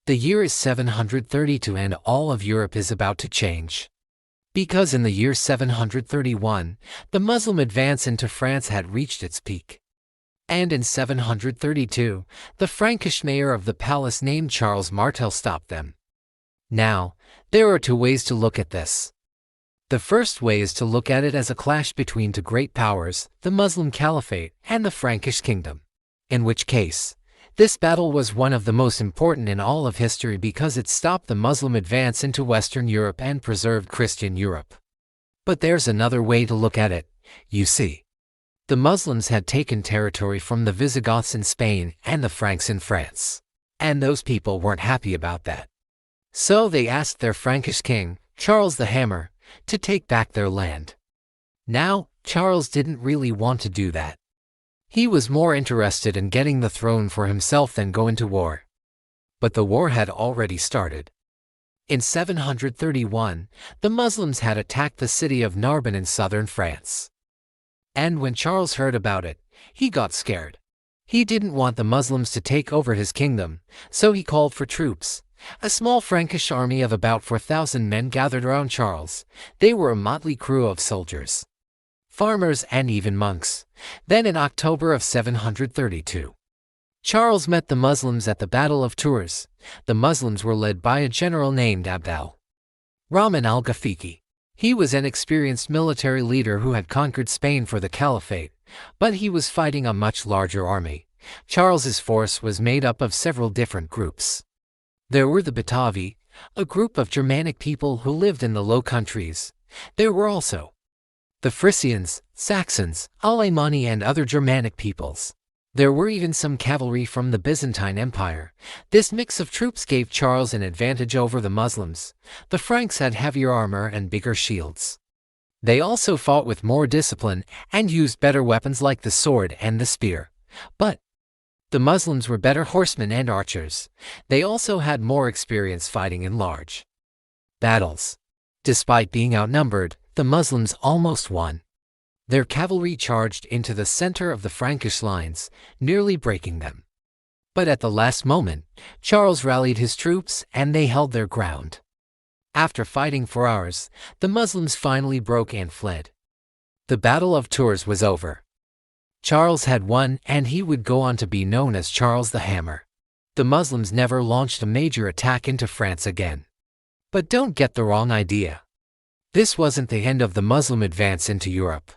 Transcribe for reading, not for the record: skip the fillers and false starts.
The year is 732 and all of Europe is about to change. Because in the year 731, the Muslim advance into France had reached its peak. And in 732, the Frankish mayor of the palace named Charles Martel stopped them. Now, there are two ways to look at this. The first way is to look at it as a clash between two great powers, the Muslim Caliphate and the Frankish kingdom. In which case, this battle was one of the most important in all of history because it stopped the Muslim advance into Western Europe and preserved Christian Europe. But there's another way to look at it, you see. The Muslims had taken territory from the Visigoths in Spain and the Franks in France. And those people weren't happy about that. So they asked their Frankish king, Charles the Hammer, to take back their land. Now, Charles didn't really want to do that. He was more interested in getting the throne for himself than go into war. But the war had already started. In 731, the Muslims had attacked the city of Narbonne in southern France. And when Charles heard about it, he got scared. He didn't want the Muslims to take over his kingdom, so he called for troops. A small Frankish army of about 4,000 men gathered around Charles. They were a motley crew of soldiers, farmers, and even monks. Then in October of 732, Charles met the Muslims at the Battle of Tours. The Muslims were led by a general named Abd al-Rahman al-Ghafiqi. He was an experienced military leader who had conquered Spain for the Caliphate, but he was fighting a much larger army. Charles's force was made up of several different groups. There were the Batavi, a group of Germanic people who lived in the Low Countries. There were also the Frisians, Saxons, Alemanni, and other Germanic peoples. There were even some cavalry from the Byzantine Empire. This mix of troops gave Charles an advantage over the Muslims. The Franks had heavier armor and bigger shields. They also fought with more discipline and used better weapons like the sword and the spear. But the Muslims were better horsemen and archers. They also had more experience fighting in large battles. Despite being outnumbered, the Muslims almost won. Their cavalry charged into the center of the Frankish lines, nearly breaking them. But at the last moment, Charles rallied his troops and they held their ground. After fighting for hours, the Muslims finally broke and fled. The Battle of Tours was over. Charles had won and he would go on to be known as Charles the Hammer. The Muslims never launched a major attack into France again. But don't get the wrong idea. This wasn't the end of the Muslim advance into Europe.